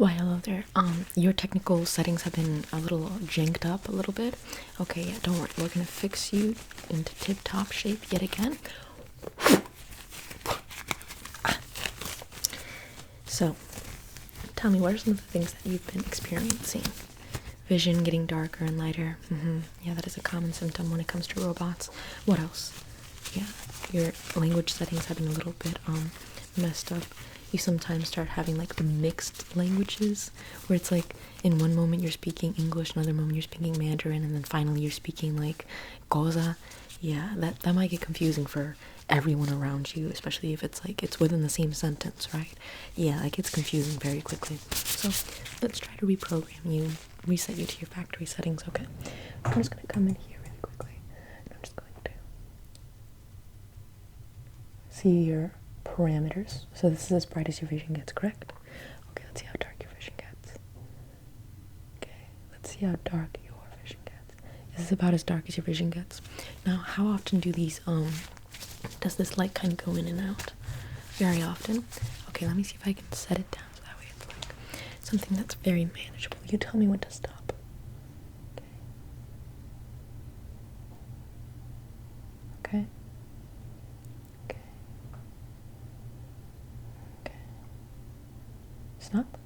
Why, hello there. Your technical settings have been a little janked up a little bit. Okay, yeah, don't worry. We're gonna fix you into tip-top shape yet again. So, tell me, what are some of the things that you've been experiencing? Vision getting darker and lighter. Yeah, that is a common symptom when it comes to robots. What else? Yeah, your language settings have been a little bit messed up. You sometimes start having like mixed languages where it's like in one moment you're speaking English, another moment you're speaking Mandarin, and then finally you're speaking like Goza. Yeah, that might get confusing for everyone around you, especially if it's like it's within the same sentence, right? Yeah, it gets confusing very quickly. So let's try to reprogram you, reset you to your factory settings, okay? I'm just gonna come in here really quickly. I'm just going to see your parameters. So this is as bright as your vision gets, correct? Okay, let's see how dark your vision gets. Okay, let's see how dark your vision gets. This is about as dark as your vision gets. Now, how often do these, does this light kind of go in and out? Very often. Okay, let me see if I can set it down so that way it's like something that's very manageable. You tell me when to stop. Okay. Okay. Okay. Stop.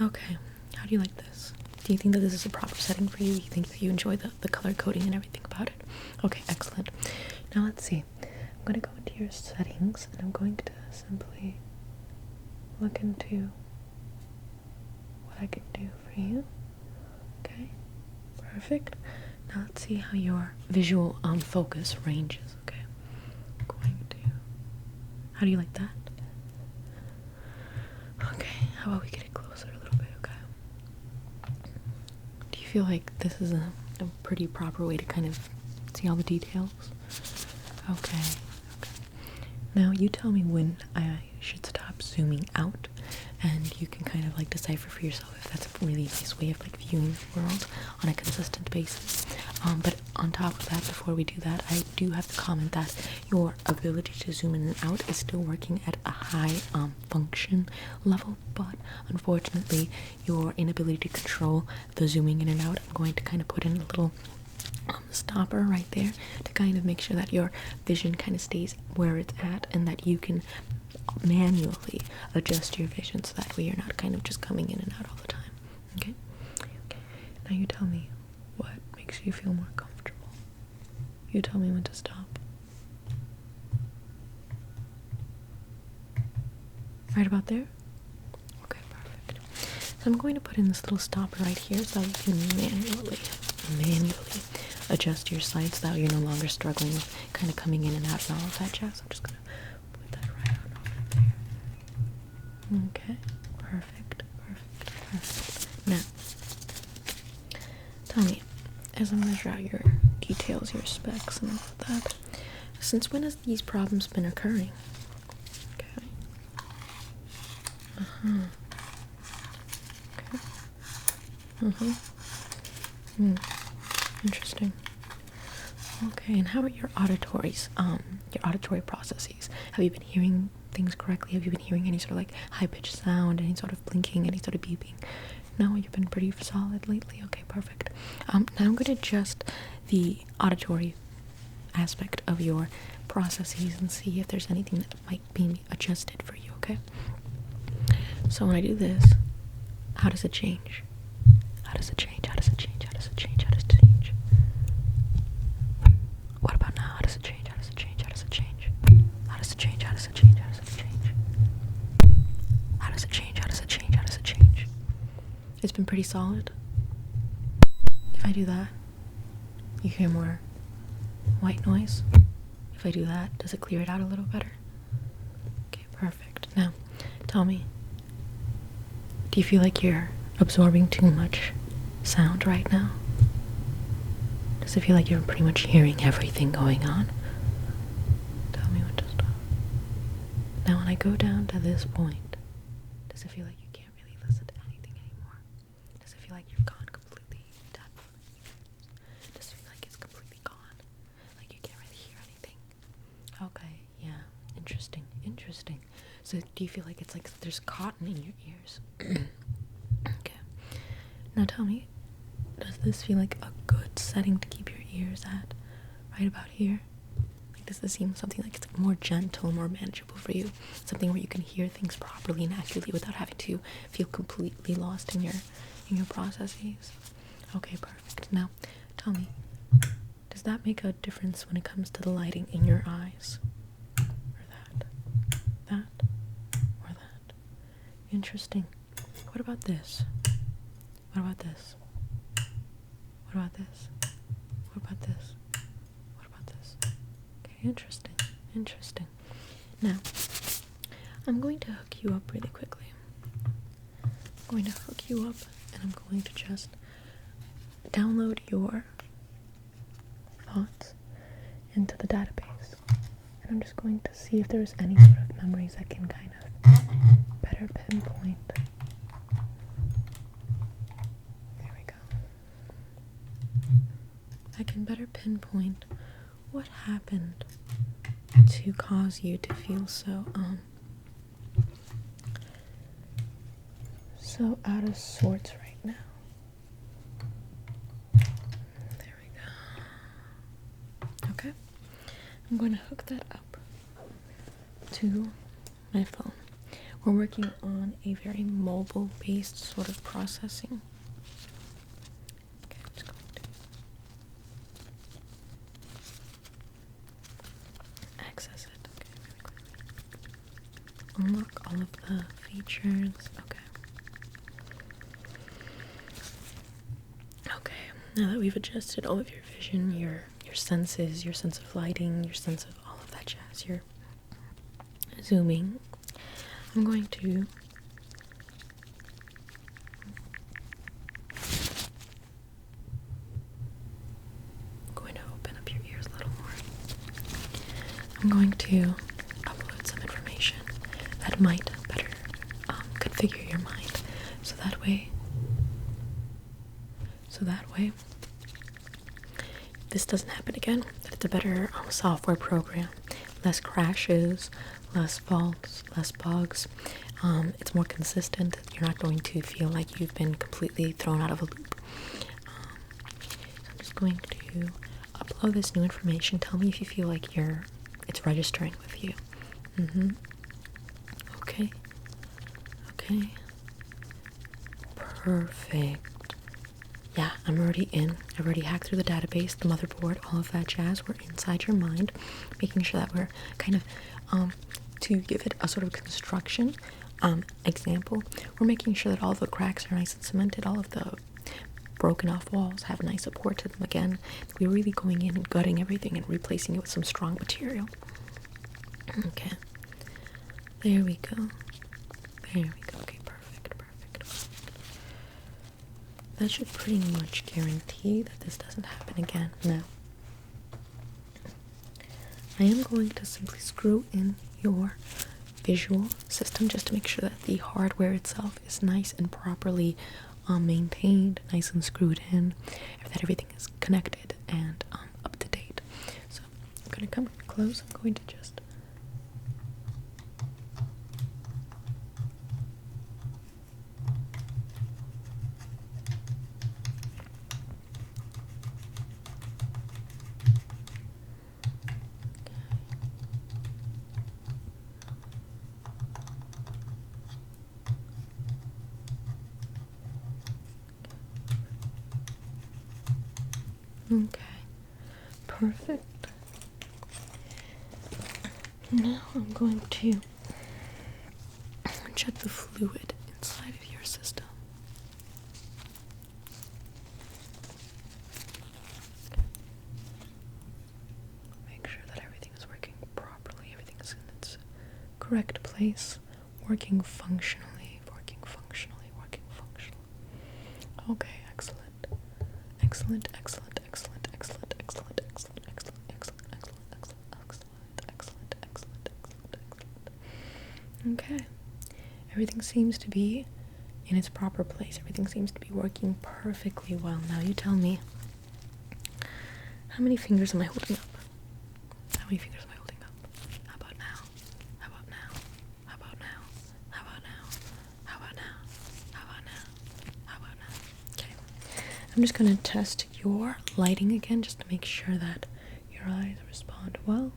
Okay. How do you like this? Do you think that this is a proper setting for you? You think that you enjoy the color coding and everything about it? Okay, excellent. Now let's see. I'm going to go into your settings and I'm going to simply look into what I can do for you. Okay, perfect. Now let's see how your visual focus range is. Okay, I'm going to. How do you like that? Okay, how about we get it closer a little bit? Okay. Do you feel like this is a pretty proper way to kind of see all the details? Okay. Now you tell me when I should stop zooming out, and you can kind of like decipher for yourself if that's a really nice way of like viewing the world on a consistent basis. But on top of that, before we do that, I do have to comment that your ability to zoom in and out is still working at a high function level, but unfortunately your inability to control the zooming in and out, I'm going to kind of put in a little stopper right there to kind of make sure that your vision kind of stays where it's at and that you can manually adjust your vision so that way you're not kind of just coming in and out all the time. Okay? Now you tell me what makes you feel more comfortable. You tell me when to stop. Right about there? Okay, perfect. So I'm going to put in this little stopper right here so that you can manually adjust your sight so that you're no longer struggling with kind of coming in and out and all of that jazz. I'm just gonna put that right on over there. Okay, perfect. Now, tell me, as I measure out your details, your specs, and all of that, since when has these problems been occurring? Okay. Okay. Interesting. Okay, and how about your auditory processes? Have you been hearing things correctly? Have you been hearing any sort of like high-pitched sound, any sort of blinking, any sort of beeping? No, you've been pretty solid lately. Okay, perfect. Now I'm going to adjust the auditory aspect of your processes and see if there's anything that might be adjusted for you, okay? So when I do this, how does it change? How does it change? How does it change? How does it change? How does it change? What about now? How does it change? How does it change? How does it change? How does it change? How does it change? How does it change? How does it change? How does it change? How does it change? It's been pretty solid. If I do that, you hear more white noise. If I do that, does it clear it out a little better? Okay, perfect. Now, tell me, do you feel like you're absorbing too much sound right now? Does it feel like you're pretty much hearing everything going on? Tell me when to stop. Now when I go down to this point, does it feel like you can't really listen to anything anymore? Does it feel like you've gone completely deaf? Does it feel like it's completely gone? Like you can't really hear anything? Okay, yeah, interesting. So do you feel like it's like there's cotton in your ears? Now tell me, does this feel like a good setting to keep your ears at? Right about here? Like, does this seem something like it's more gentle, more manageable for you? Something where you can hear things properly and accurately without having to feel completely lost in your processes? Okay, perfect. Now, tell me, does that make a difference when it comes to the lighting in your eyes? Or that, or that? Interesting. What about this? What about this? What about this? What about this? What about this? Okay, interesting. Interesting. Now, I'm going to hook you up really quickly. I'm going to hook you up and I'm going to just download your thoughts into the database. And I'm just going to see if there's any sort of memories I can kind of better pinpoint. There we go. I can better pinpoint what happened to cause you to feel so out of sorts right now. There we go. Okay. I'm going to hook that up to my phone. We're working on a very mobile-based sort of processing. Okay, I'm just going to access it. Okay, really quickly. Unlock all of the features. Okay. Okay, now that we've adjusted all of your vision, your senses, your sense of lighting, your sense of all of that jazz, your zooming, I'm going to open up your ears a little more. I'm going to upload some information that might better configure your mind, so that way this doesn't happen again, that it's a better software program, less crashes, less faults, less bugs. It's more consistent. You're not going to feel like you've been completely thrown out of a loop. So I'm just going to upload this new information. Tell me if you feel like it's registering with you. Okay. Perfect. Yeah, I'm already in. I've already hacked through the database, the motherboard, all of that jazz. We're inside your mind, making sure that we're kind of, to give it a sort of construction example, we're making sure that all the cracks are nice and cemented, all of the broken off walls have nice support to them again. We're really going in and gutting everything and replacing it with some strong material. Okay. There we go. Okay, perfect. That should pretty much guarantee that this doesn't happen again. Now, I am going to simply screw in your visual system just to make sure that the hardware itself is nice and properly maintained, nice and screwed in, that everything is connected and up to date. So I'm going to come close. I'm going to just okay, perfect. Now I'm going to check the fluid inside of your system. Make sure that everything is working properly, everything is in its correct place, working functionally. Okay, excellent. Okay, everything seems to be in its proper place. Everything seems to be working perfectly well. Now you tell me, how many fingers am I holding up? How about now? Okay, I'm just gonna test your lighting again just to make sure that your eyes respond well.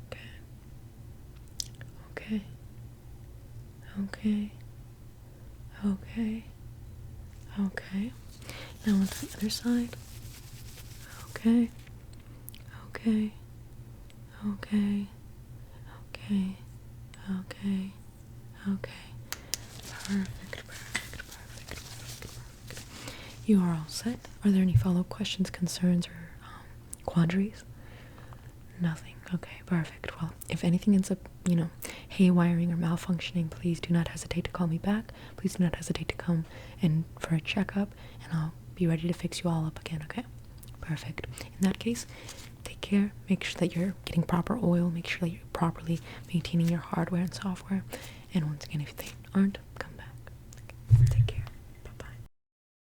Okay. Okay. Okay. Okay. Okay. Now on the other side. Okay. Okay. Okay. Okay. Okay. Okay. Perfect. Perfect. Perfect. You are all set. Are there any follow-up questions, concerns, or quandaries? Nothing. Okay, perfect. Well, if anything ends up, haywiring or malfunctioning, please do not hesitate to call me back. Please do not hesitate to come in for a checkup, and I'll be ready to fix you all up again, okay? Perfect. In that case, take care. Make sure that you're getting proper oil. Make sure that you're properly maintaining your hardware and software. And once again, if they aren't, come